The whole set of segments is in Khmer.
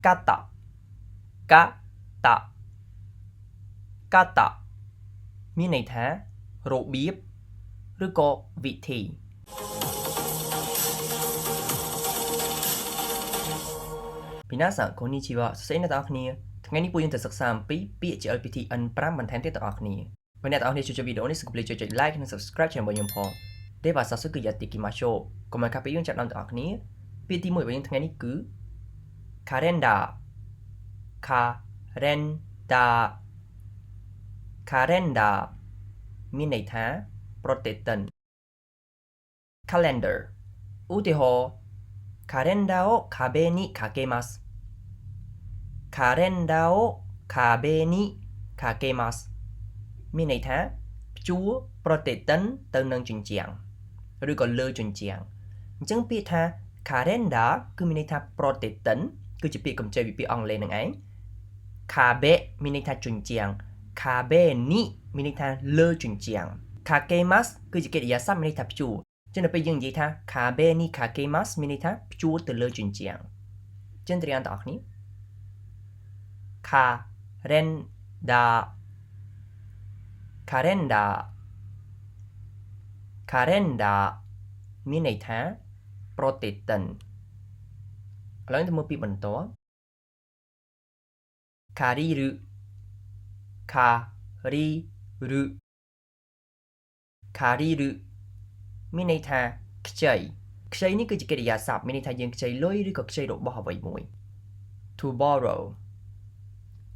kata kata kata មានន័យថារបៀបឬក៏វិធី皆さんこんにちはសួស្តីអ្នកទាំងអស់គ្នាថ្ងៃនេះពួកយើងទៅសិក្សាអំពីពាក្យ JLPT N5 បន្ថែមទៀតទាំងអស់គ្នាបើអ្នកទាំងអស់គ្នាចូលចិត្តវីដេអូនេះសូមកុំភ្លេចចុច like និង subscribe ជាមួយខ្ញុំផងでは早速やっていきましょうកុំឲ្យខាតពេលយើងចាប់ដើមទាំងអស់គ្នាពាក្យទី1របស់យើងថ្ងៃនេះគឺ calendar calendar calendar មានន័យថាប្រតិទិន calendar ឧទាហរណ៍ calendar を壁にかけます calendar を壁にかけますមានន័យថាព្យួរប្រតិទិនទៅនឹងជញ្ជាំងឬក៏លើជញ្ជាំងអញ្ចឹងពាក្យថា calendar គឺមានន័យថាប្រតិទិនគឺជាពាក្យកម្ចីពីពាក្យអង់គ្លេសនឹងឯង kabe មានន័យថាជញ្ជាំង kabe ni មានន័យថាលើជញ្ជាំង kakemas គឺជាកិរិយាសព្ទមានន័យថាព្យួរចឹងដល់ពេលយើងនិយាយថា kabe ni kakemas មានន័យថាព្យួរទៅលើជញ្ជាំងចឹងត្រៀមទាំងអស់គ្នា calendar calendar calendar មានន័យថាប្រតិទិនឥឡូវទៅមើលពីបន្ត kariru kariru kariru មានន័យថាខ្ចីខ្ចីនេះគឺជាកិរិយាសព្ទមានន័យថាយើងខ្ចីលុយឬក៏ខ្ចីរបស់អ្វីមួយ to borrow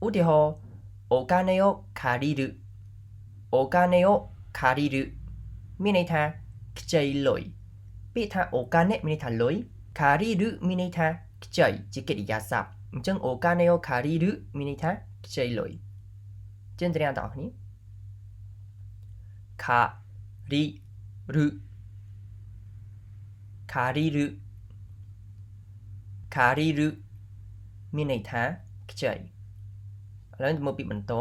ឧទាហរណ៍ お金を借りるお金を借りるមានន័យថាខ្ចីលុយពាក្យថាお金មានន័យថាលុយ借りるមានន័យថាខ្ចីជាកិរិយាសព្ទអញ្ចឹងお金を借りるមានន័យថាខ្ចីលុយចឹងត្រៀមទាំងអស់គ្នា 借りる借りる借りるមានន័យថាខ្ចីឥឡូវមើលពីបន្ត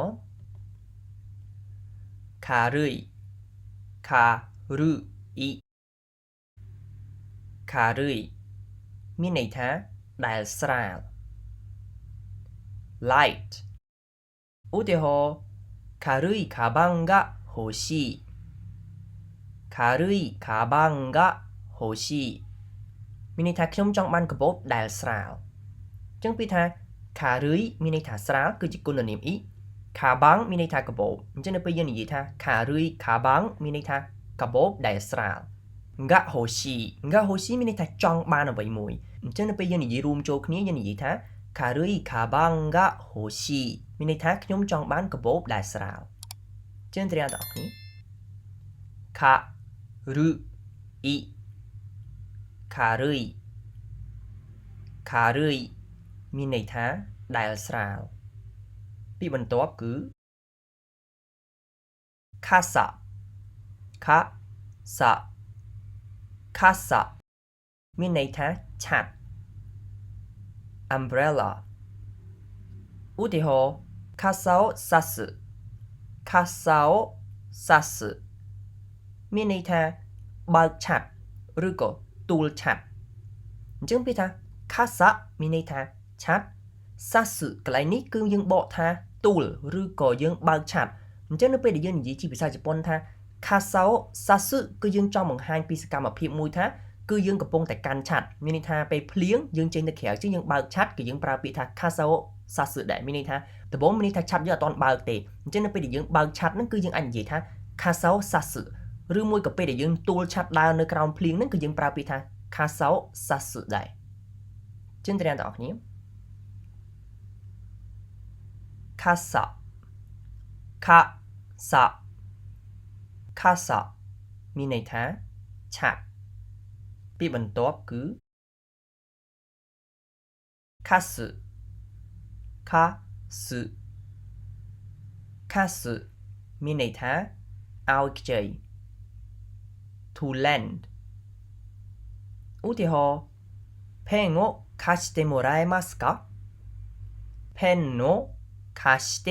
軽い軽い軽いមានន័យថាដែលស្រាល light ឧទាហរណ៍軽いカバンが欲しい軽いカバンが欲しいមានន័យថាខ្ញុំចង់បានកាបូបដែលស្រាលអញ្ចឹងពាក្យថា軽いមានន័យថាស្រាលគឺជាគុណនាមអ៊ីកាបាំងមានន័យថាកាបូបអញ្ចឹងនៅពេលយើងនិយាយថា軽いកាបាំងមានន័យថាកាបូបដែលស្រាល が欲しいが欲しいមានន័យថាចង់បានអ្វីមួយអញ្ចឹងនៅពេលយើងនិយាយរួមចូលគ្នាយើងនិយាយថា軽いカバンが欲しいមានន័យថាខ្ញុំចង់បានកាបូបដែលស្រាលចឹងត្រៀមទាំងអស់គ្នា軽い軽い軽いមានន័យថាដែលស្រាលពីបន្ទាប់គឺ casa casa casa មានន័យថាឆ័ត្រ umbrella ឧទាហរណ៍ casa を差す casa を差すមានន័យថាបើកឆ័ត្រឬក៏ទូលឆ័ត្រអញ្ចឹងពាក្យថា casa មានន័យថាឆ័ត្រ 差すកន្លែងនេះគឺយើងបកថាទូលឬក៏យើងបើកឆ័ត្រអញ្ចឹងនៅពេលដែលយើងនិយាយជាភាសាជប៉ុនថា casa を差すគឺយើងចង់បង្ហាញពីសកម្មភាពមួយថាគឺយើងកំពុងតែកាន់ឆ័ត្រមានន័យថាពេលភ្លៀងយើងចេញទៅក្រៅជាងយើងបើកឆ័ត្រគឺយើងប្រើពាក្យថា casa を差すដែរមានន័យថាដំបូងមានន័យថាឆ័ត្រយើងអត់ទាន់បើកទេអញ្ចឹងនៅពេលដែលយើងបើកឆ័ត្រហ្នឹងគឺយើងអាចនិយាយថា casa を差すឬមួយក៏ពេលដែលយើងទូលឆ័ត្រដើរនៅក្រោមភ្លៀងហ្នឹងគឺយើងប្រើពាក្យថា casa を差すដែរចឹងត្រៀមទាំងអស់គ្នា casa casa casa មានន័យថាឆ័ត្រពីបន្ទាប់គឺ kasu kasu kasu មានន័យថាឲ្យខ្ចី to lend ឧទាហរណ៍ ペンを貸してもらえますかペンを貸して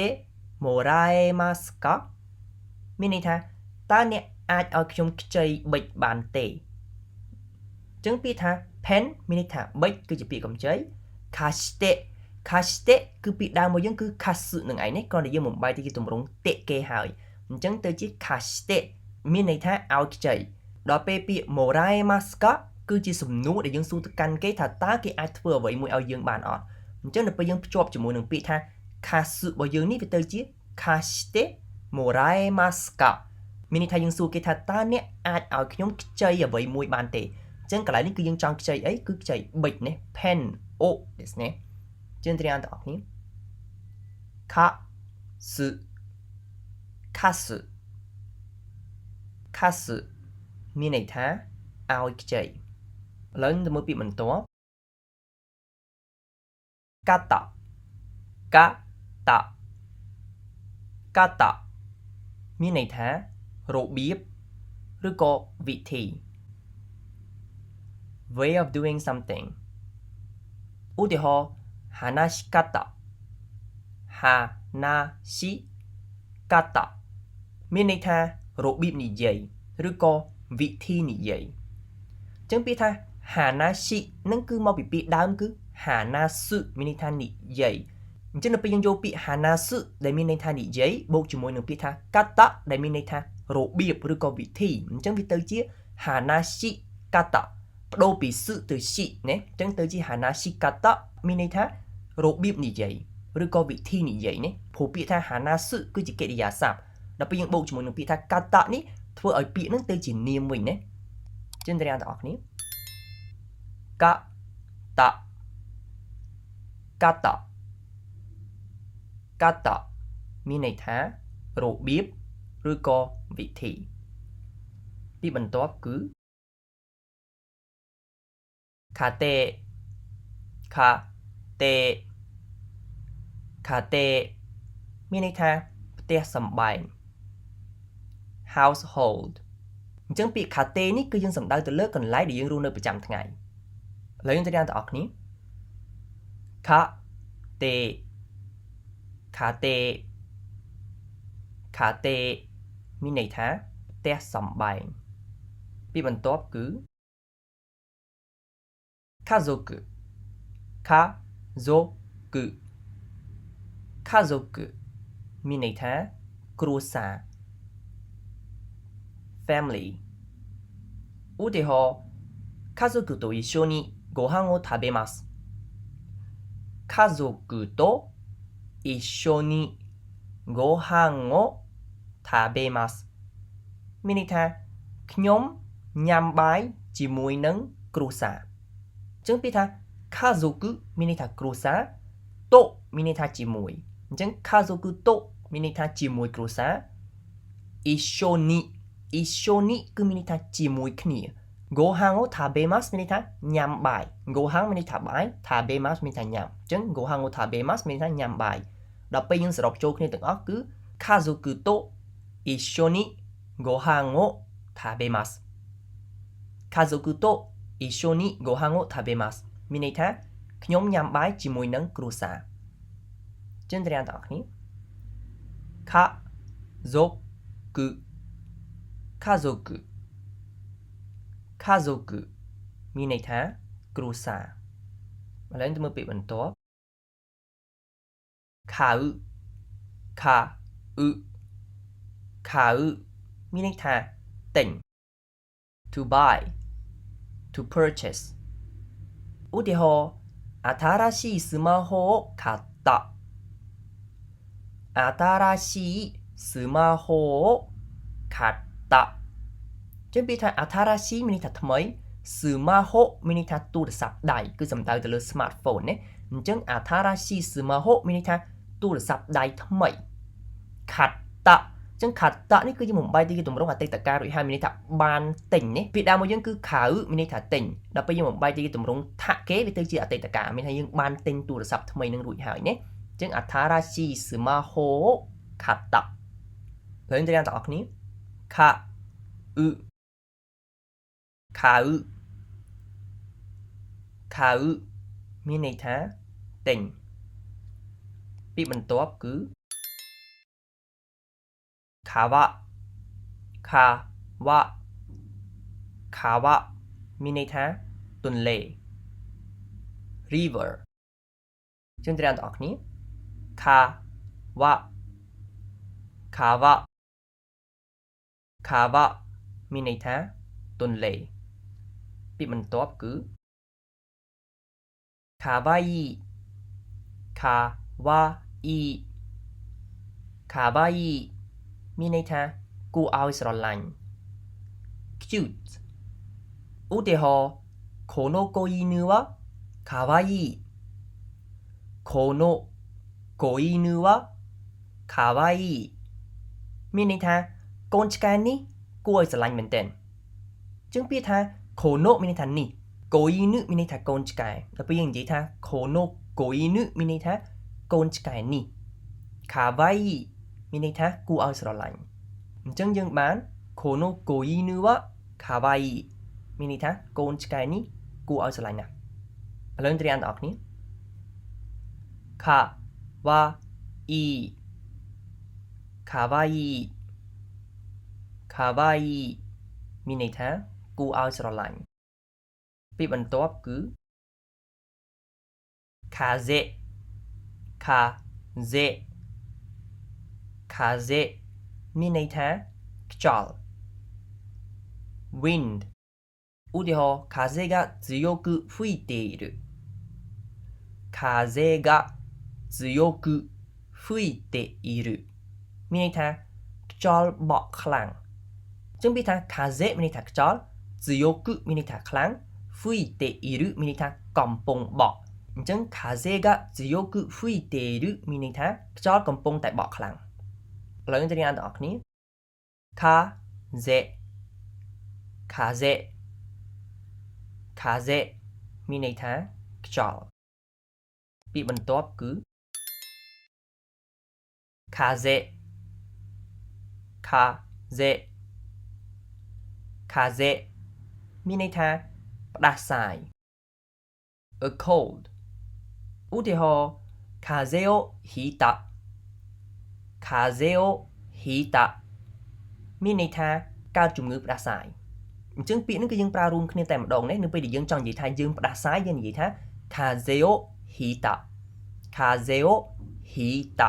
もらえますかមានន័យថាតើអ្នកអាចឲ្យខ្ញុំខ្ចីប៊ិចបានទេអញ្ចឹងពាក្យថា pen មានន័យថាប៊ិចគឺជាពាក្យកម្ចី kashite 貸してគឺពីដើមមកយើងគឺ貸すនឹងឯងនេះគ្រាន់តែយើងបំបែកទៅជាទម្រង់តិគេហើយអញ្ចឹងទៅជា貸してមានន័យថាឲ្យខ្ចីដល់ពេលពាក្យもらえますかគឺជាសំណួរដែលយើងសួរទៅកាន់គេថាតើគេអាចធ្វើអ្វីមួយឲ្យយើងបានអត់អញ្ចឹងដល់ពេលយើងភ្ជាប់ជាមួយនឹងពាក្យថា貸すរបស់យើងនេះវាទៅជា貸してもらえますかមានន័យថាយើងសួរគេថាតើអ្នកអាចឲ្យខ្ញុំខ្ចីអ្វីមួយបានទេអញ្ចឹងកន្លែងនេះគឺយើងចង់ខ្ចីអីគឺខ្ចីប៊ិចនេះ pen o ですねជឿនត្រានទាំងអស់គ្នា貸す貸す貸すមានន័យថាឲ្យខ្ចីឥឡូវទៅមើលពាក្យបន្ទាប់កាតាកាតាកាតាមានន័យថារបៀបឬក៏វិធី way of doing something ឧទាហរណ៍話し方話し方មានន័យថារបៀបនិយាយឬក៏វិធីនិយាយអញ្ចឹងពាក្យថាហាណាស៊ីនឹងគឺមកពីពាក្យដើមគឺហាណាស៊ឺមានន័យថានិយាយអញ្ចឹងនៅពេលយើងយកពាក្យហាណាស៊ឺដែលមានន័យថានិយាយបូកជាមួយនឹងពាក្យថាកាតាដែលមានន័យថារបៀបឬក៏វិធីអញ្ចឹងវាទៅជាហាណាស៊ីកាតាបដូរពីស៊ឺទៅស៊ីណាអញ្ចឹងទៅជាហាណាស៊ីកាតាមានន័យថារបៀបនិយាយឬក៏វិធីនិយាយនេះព្រោះពាក្យថាហាណាស៊ឺគឺជាកិរិយាសព្ទដល់ពេលយើងបូកជាមួយនឹងពាក្យថាកាតានេះធ្វើឲ្យពាក្យហ្នឹងទៅជានាមវិញណាជឿនទាំងអស់គ្នាកាតាកាតាកាតាមានន័យថារបៀបឬក៏វិធីពីបន្ទាប់គឺខាតេខាតេខាតេមានន័យថាផ្ទះសម្បែង household អញ្ចឹងពាក្យខាតេនេះគឺយើងសំដៅទៅលើកន្លែងដែលយើងរស់នៅប្រចាំថ្ងៃឥឡូវយើងទៅទាំងអស់គ្នាខាតេខាតេខាតេមានន័យថាផ្ទះសម្បែងពីបន្ទាប់គឺ家族家族家族មានន័យថាគ្រួសារ family ឧទាហរណ៍家族と一緒にご飯を食べます家族と一緒にご飯を食べますមានន័យថាខ្ញុំញ៉ាំបាយជាមួយនឹងគ្រួសារអញ្ចឹងពាក្យថា家族មានន័យថាគ្រួសារតមានន័យថាជាមួយអញ្ចឹង家族とមានន័យថាជាមួយគ្រួសារ一緒に一緒にគឺមានន័យថាជាមួយគ្នាご飯を食べますមានន័យថាញ៉ាំបាយご飯មានន័យថាបាយ食べますមានន័យថាញ៉ាំអញ្ចឹងご飯を食べますមានន័យថាញ៉ាំបាយដល់ពេលយើងសរុបចូលគ្នាទាំងអស់គឺ家族と一緒にご飯を食べます家族と一緒にご飯を食べますមានន័យថាខ្ញុំញ៉ាំបាយជាមួយនឹងគ្រួសារជឿនទាំងអស់គ្នា家族家族家族មានន័យថាគ្រួសារឥឡូវទៅមើលពាក្យបន្ទាប់ខាវខាអ៊ឺខាវមានន័យថាទិញ to buy to purchase ឧទាហរណ៍新しいスマホを買った新しいスマホを買ったចឹងពាក្យថា新しいមានន័យថាថ្មីスマホមានន័យថាទូរស័ព្ទដៃគឺសំដៅទៅលើ smartphone ណាអញ្ចឹង新しいスマホមានន័យថាទូរស័ព្ទដៃថ្មី買ったអញ្ចឹងខាតៈនេះគឺយើងបំបែកទៅជាទម្រង់អតីតកាលរួចហើយមានន័យថាបានទិញនេះពាក្យដើមមកយើងគឺខៅមានន័យថាទិញដល់ពេលយើងបំបែកទៅជាទម្រង់ថាគេវាទៅជាអតីតកាលមានថាយើងបានទិញទូរស័ព្ទថ្មីនឹងរួចហើយណាអញ្ចឹង新しいスマホを買ったហើយយើងទាំងអស់គ្នាខាអ៊ឺខាអ៊ឺខាអ៊ឺមានន័យថាទិញពីបន្ទាប់គឺ川川មានន័យថាទន្លេ river ចឹងត្រូវទាំងអស់គ្នាខាវ៉ាខាវ៉ាខាវ៉ាមានន័យថាទន្លេពាក្យបន្ទាប់គឺខាវ៉ាយីខាវ៉ាយីខាវ៉ាយីមានន័យថាគួរឲ្យស្រឡាញ់ cute ឧទាហរណ៍この子犬はかわいいこの子犬はかわいいមានន័យថាកូនឆ្កែនេះគួរឲ្យស្រឡាញ់មែនទែនចឹងពាក្យថាこのមានន័យថានេះកូ犬មានន័យថាកូនឆ្កែដល់ពេលយើងនិយាយថាこの子犬មានន័យថាកូនឆ្កែនេះかわいいមានន័យថាគួរឲ្យស្រឡាញ់អញ្ចឹងយើងបានこの子犬はかわいいមានន័យថាកូនឆ្កែនេះគួរឲ្យស្រឡាញ់ណាស់ឥឡូវត្រៀមទាំងអស់គ្នាかわいいかわいいかわいいមានន័យថាគួរឲ្យស្រឡាញ់ពាក្យបន្ទាប់គឺ風風風មានន័យថាខ្យល់ wind ឧទាហរណ៍風が強く吹いている風が強く吹いているមានន័យថាខ្យល់បក់ខ្លាំងចឹងពាក្យថា風មានន័យថាខ្យល់強くមានន័យថាខ្លាំង吹いているមានន័យថាកំពុងបក់អញ្ចឹង風が強く吹いているមានន័យថាខ្យល់កំពុងតែបក់ខ្លាំងឥឡូវយើងទៅរៀនទាំងអស់គ្នា風風風មានន័យថាខ្យល់ពាក្យបន្ទាប់គឺ風風風មានន័យថាផ្ដាសាយ a cold ឧទាហរណ៍風邪をひいた風邪をひいたមានន័យថាកើតជំងឺផ្ដាសាយអញ្ចឹងពាក្យនេះគឺយើងប្រើរួមគ្នាតែម្ដងនេះនៅពេលដែលយើងចង់និយាយថាយើងផ្ដាសាយយើងនិយាយថា風邪をひいた風邪をひいた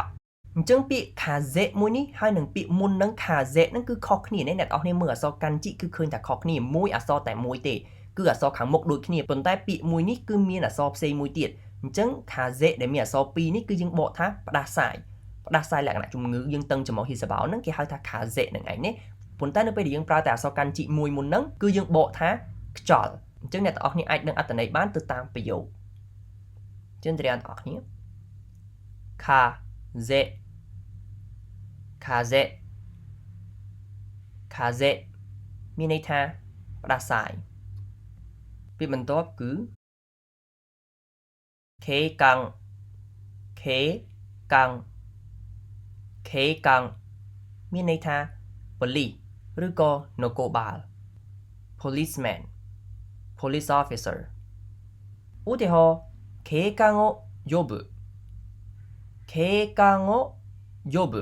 អញ្ចឹងពាក្យ風邪មួយនេះហើយនឹងពាក្យមុននឹង風邪ហ្នឹងគឺខុសគ្នាអ្នកនរគ្នាមើលអក្សរកាន់ជីគឺឃើញថាខុសគ្នាមួយអក្សរតែមួយទេគឺអក្សរខាងមុខដូចគ្នាប៉ុន្តែពាក្យមួយនេះគឺមានអក្សរផ្សេងមួយទៀតអញ្ចឹង風邪ដែលមានអក្សរពីរនេះគឺយើងបកថាផ្ដាសាយផ្ដាសាយលក្ខណៈជំងឺយើងតឹងច្រមុះហ៊ីសបោហ្នឹងគេហៅថា風邪នឹងឯងនេះប៉ុន្តែនៅពេលដែលយើងប្រើតែអក្សរកាន់ជីមួយមុនហ្នឹងគឺយើងបកថាខ្យល់អញ្ចឹងអ្នកទាំងអស់គ្នាអាចនឹងអត្ថន័យបានទៅតាមប្រយោគចឹងត្រៀមទាំងអស់គ្នា風風風មានន័យថាផ្ដាសាយពាក្យបន្ទាប់គឺ警官警官警官មានន័យថាប៉ូលីសឬក៏នគរបាល policeman police officer ឧទាហរណ៍警官を呼ぶ警官を呼ぶ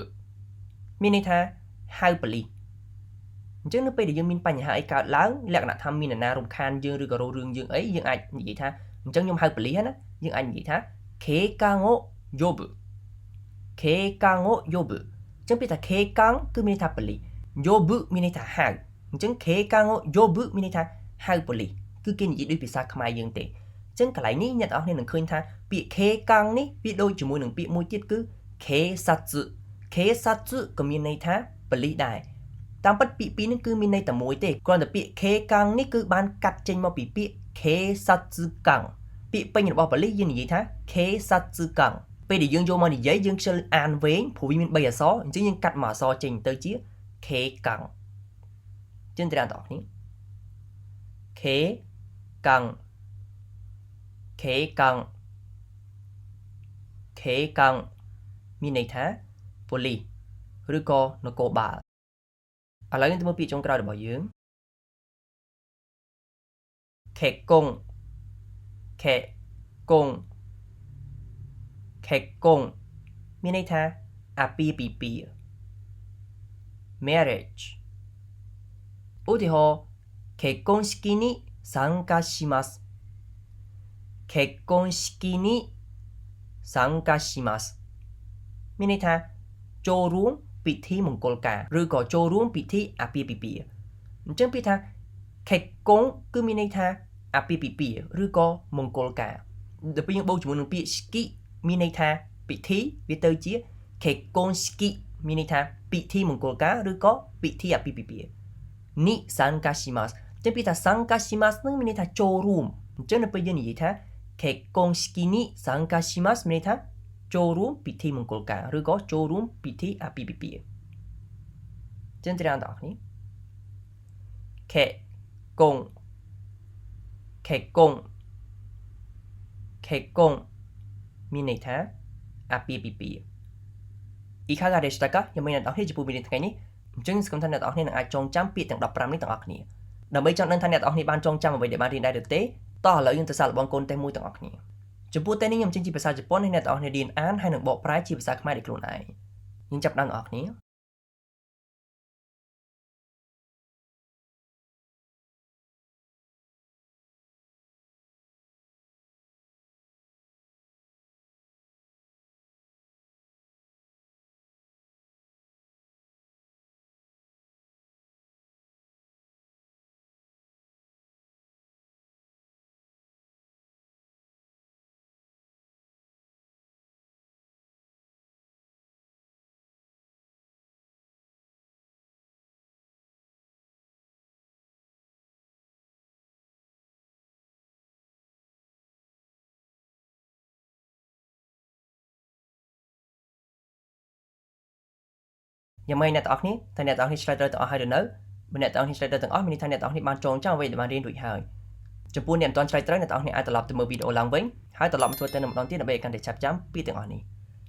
មានន័យថាហៅប៉ូលីសអញ្ចឹងនៅពេលដែលយើងមានបញ្ហាអីកើតឡើងលក្ខណៈថាមាននរណារំខានយើងឬក៏រោរឿងយើងអីយើងអាចនិយាយថាអញ្ចឹងខ្ញុំហៅប៉ូលីសណាយើងអាចនិយាយថា警官を呼ぶ警官を呼ぶអញ្ចឹងពាក្យថា警官គឺមានន័យថាប៉ូលីស呼ぶមានន័យថាហៅអញ្ចឹង警官を呼ぶមានន័យថាហៅប៉ូលីសគឺគេនិយាយដូចភាសាខ្មែរយើងទេអញ្ចឹងកន្លែងនេះអ្នកនរគ្នានឹងឃើញថាពាក្យ警官នេះវាដូចជាមួយនឹងពាក្យមួយទៀតគឺ警察警察ក៏មានន័យថាប៉ូលីសដែរតាមពិតពាក្យពីរនេះគឺមានន័យតែមួយទេគ្រាន់តែពាក្យ警官នេះគឺបានកាត់ចេញមកពីពាក្យ警察官ពាក្យពេញរបស់ប៉ូលីសយើងនិយាយថា警察官ពេលដែលយើងយកមកនិយាយយើងខ្ជិលអានវែងព្រោះវាមាន3អក្សរអញ្ចឹងយើងកាត់មកអក្សរចេញទៅជា警官ចឹងត្រូវទាំងអស់គ្នា警官警官警官មានន័យថាប៉ូលីសឬក៏នគរបាលឥឡូវយើងទៅមើលពាក្យចុងក្រោយរបស់យើងខេកុងខេកុងខេកុងមានន័យថាអាពាហ៍ពិពាហ៍ marriage ឧទាហរណ៍結婚式に参加します結婚式に参加しますមានន័យថាចូលរួមពិធីមង្គលការឬក៏ចូលរួមពិធីអាពាហ៍ពិពាហ៍អញ្ចឹងពាក្យថាខេកុងគឺមានន័យថាអាពាហ៍ពិពាហ៍ឬក៏មង្គលការដល់ពេលយើងបូកជាមួយនឹងពាក្យ shiki មានន័យថាពិធីវាទៅជាខេកុង shiki មានន័យថាពិធីមង្គលការឬក៏ពិធីអាពាហ៍ពិពាហ៍នេះ参加しますចឹងពាក្យថា参加しますនឹងមានន័យថាចូលរួមអញ្ចឹងនៅពេលយើងនិយាយថាខេកុង shiki នេះ参加しますមានន័យថាចូលរួមពិធីមង្គលការឬក៏ចូលរួមពិធីអាពាហ៍ពិពាហ៍ចឹងត្រូវដល់នេះខេកុងខេកុងខេកុងមានន័យថាអាពាហ៍ពិពាហ៍いかがでしたかយ៉ាងម៉េចអ្នកនរគ្នាចំពោះមេរៀនថ្ងៃនេះអញ្ចឹងសង្ឃឹមថាអ្នកនរគ្នានឹងអាចចងចាំពាក្យទាំង15នេះទាំងអស់គ្នាដើម្បីចង់ដឹងថាអ្នកនរគ្នាបានចងចាំអ្វីដែលបានរៀនដែរឬទេតោះឥឡូវយើងទៅសាកល្បងកូនតេស្តមួយទាំងអស់គ្នាចំពោះតេស្តនេះខ្ញុំចេញជាភាសាជប៉ុនហើយអ្នកនរគ្នារៀនអានហើយនឹងបកប្រែជាភាសាខ្មែរដោយខ្លួនឯងយើងចាប់ផ្ដើមអ្នកនរគ្នាយ៉ាងម៉េចអ្នកនរគ្នាថាអ្នកនរគ្នាឆ្លើយត្រូវទាំងអស់ហើយឬនៅបើអ្នកនរគ្នាឆ្លើយត្រូវទាំងអស់មានន័យថាអ្នកនរគ្នាបានចងចាំអ្វីដែលបានរៀនរួចហើយចំពោះអ្នកមិនទាន់ឆ្លើយត្រូវអ្នកនរគ្នាអាចត្រឡប់ទៅមើលវីដេអូឡើងវិញហើយត្រឡប់មកធ្វើទៅម្ដងទៀតដើម្បីឲ្យកាន់តែឆាប់ចាំពាក្យទាំងអស់នេះ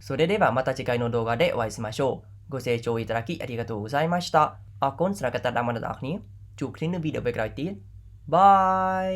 それではまた次回の動画でお会いしましょうご清聴いただきありがとうございましたអរគុណសម្រាប់ការតាមដានអ្នកនរគ្នាជួបគ្នានៅវីដេអូក្រោយទៀតបាយ